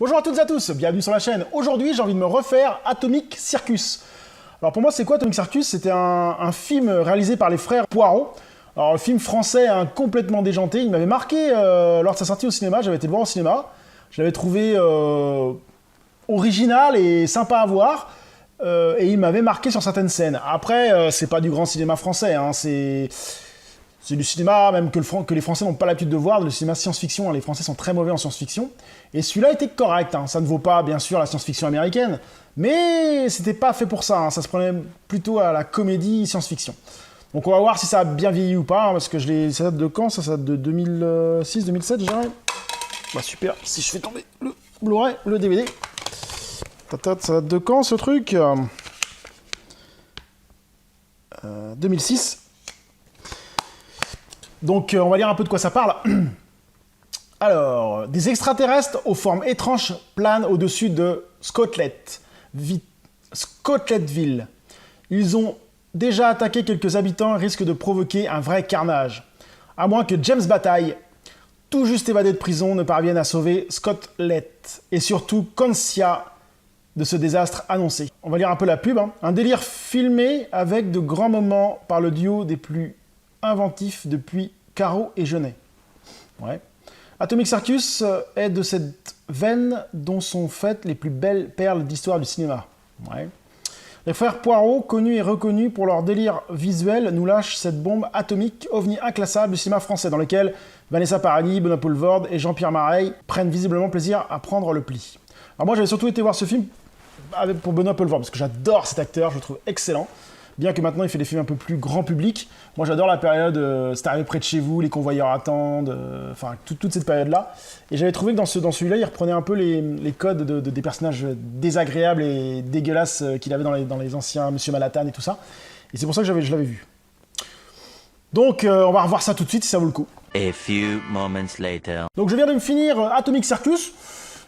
Bonjour à toutes et à tous, bienvenue sur la chaîne. Aujourd'hui, j'ai envie de me refaire Atomic Circus. Alors pour moi, c'est quoi Atomic Circus? C'était un film réalisé par les frères Poirot. Alors le film français complètement déjanté, il m'avait marqué lors de sa sortie au cinéma, j'avais été le voir au cinéma. Je l'avais trouvé original et sympa à voir. Et il m'avait marqué sur certaines scènes. Après, c'est pas du grand cinéma français, hein, c'est du cinéma même que les Français n'ont pas l'habitude de voir, le cinéma science-fiction, hein, les Français sont très mauvais en science-fiction. Et celui-là était correct, hein, ça ne vaut pas bien sûr la science-fiction américaine, mais c'était pas fait pour ça, hein, ça se prenait plutôt à la comédie science-fiction. Donc on va voir si ça a bien vieilli ou pas, hein, parce que ça date de quand? Ça date de 2006, 2007 je dirais. Bah super, si je fais tomber le Blu-ray, le DVD. Ça date de quand ce truc? 2006. Donc on va lire un peu de quoi ça parle. Alors, des extraterrestres aux formes étranges planent au-dessus de Scotlettville. Ils ont déjà attaqué quelques habitants et risquent de provoquer un vrai carnage. À moins que James Bataille, tout juste évadé de prison, ne parvienne à sauver Scotlet et surtout Consia de ce désastre annoncé. On va lire un peu la pub. Hein. Un délire filmé avec de grands moments par le duo des plus inventifs depuis Caro et Jeunet. Ouais. Atomic Circus est de cette veine dont sont faites les plus belles perles d'histoire du cinéma. Ouais. Les frères Poirot, connus et reconnus pour leur délire visuel, nous lâchent cette bombe atomique, ovni inclassable du cinéma français, dans lequel Vanessa Paradis, Benoît Poelvoorde et Jean-Pierre Mareille prennent visiblement plaisir à prendre le pli. Alors moi j'avais surtout été voir ce film pour Benoît Poelvoorde, parce que j'adore cet acteur, je le trouve excellent. Bien que maintenant il fait des films un peu plus grand public. Moi j'adore la période C'est arrivé près de chez vous, Les convoyeurs attendent, enfin toute cette période-là. Et j'avais trouvé que dans celui-là, il reprenait un peu les codes des personnages désagréables et dégueulasses qu'il avait dans les anciens Monsieur Manhattan et tout ça. Et c'est pour ça que je l'avais vu. Donc on va revoir ça tout de suite si ça vaut le coup. A few moments later. Donc je viens de me finir Atomic Circus.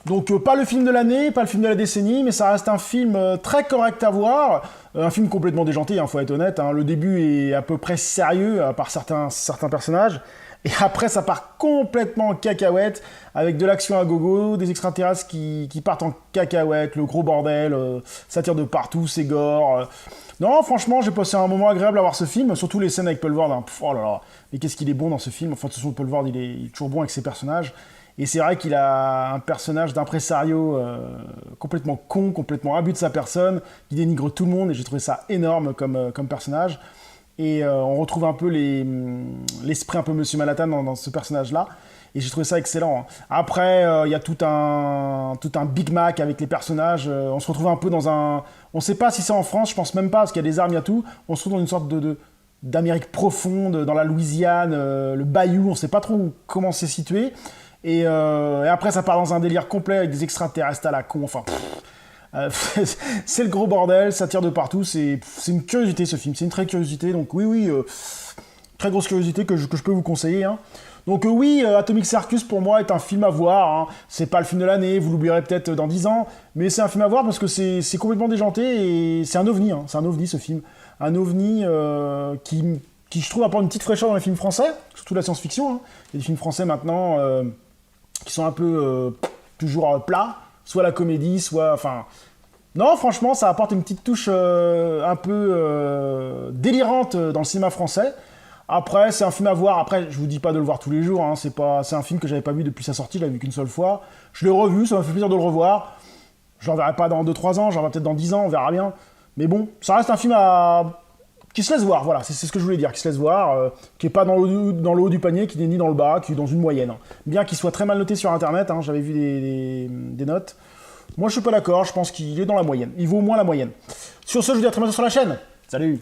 Donc pas le film de l'année, pas le film de la décennie, mais ça reste un film très correct à voir. Un film complètement déjanté, hein, faut être honnête. Hein. Le début est à peu près sérieux, à part certains personnages. Et après, ça part complètement en cacahuète, avec de l'action à gogo, des extraterrestres qui partent en cacahuète, le gros bordel, ça tire de partout, c'est gore. Non, franchement, j'ai passé un moment agréable à voir ce film, surtout les scènes avec Poelvoorde. Hein. Oh là là, mais qu'est-ce qu'il est bon dans ce film. Enfin, de toute façon, Poelvoorde, il est toujours bon avec ses personnages. Et c'est vrai qu'il a un personnage d'impresario complètement con, complètement abus de sa personne, qui dénigre tout le monde, et j'ai trouvé ça énorme comme personnage. Et on retrouve un peu l'esprit un peu Monsieur Manhattan dans ce personnage-là, et j'ai trouvé ça excellent. Hein. Après, il y a tout un Big Mac avec les personnages, on se retrouve un peu dans un... On ne sait pas si c'est en France, je pense même pas, parce qu'il y a des armes, il y a tout. On se retrouve dans une sorte d'Amérique profonde, dans la Louisiane, le bayou, on ne sait pas trop comment c'est situé. Et après, ça part dans un délire complet avec des extraterrestres à la con. Enfin, c'est le gros bordel, ça tire de partout. C'est une curiosité ce film, c'est une très curiosité. Donc oui, très grosse curiosité que je peux vous conseiller. Hein. Donc oui, Atomic Circus pour moi est un film à voir. Hein. C'est pas le film de l'année, vous l'oublierez peut-être dans 10 ans, mais c'est un film à voir parce que c'est complètement déjanté et c'est un ovni. Hein. C'est un ovni ce film, un ovni qui je trouve apporte une petite fraîcheur dans les films français, surtout la science-fiction. Hein. Il y a des films français maintenant qui sont un peu toujours plats, soit la comédie, soit... Enfin, non, franchement, ça apporte une petite touche un peu délirante dans le cinéma français. Après, c'est un film à voir. Après, je vous dis pas de le voir tous les jours. Hein. C'est un film que j'avais pas vu depuis sa sortie. Je l'avais vu qu'une seule fois. Je l'ai revu, ça m'a fait plaisir de le revoir. Je l'en verrai pas dans 2-3 ans, j'en verrai peut-être dans 10 ans, on verra bien. Mais bon, ça reste un film qui se laisse voir, voilà, c'est ce que je voulais dire, qui se laisse voir, qui n'est pas dans le haut du panier, qui n'est ni dans le bas, qui est dans une moyenne. Hein. Bien qu'il soit très mal noté sur Internet, hein, j'avais vu des notes. Moi, je suis pas d'accord, je pense qu'il est dans la moyenne. Il vaut au moins la moyenne. Sur ce, je vous dis à très bientôt sur la chaîne. Salut!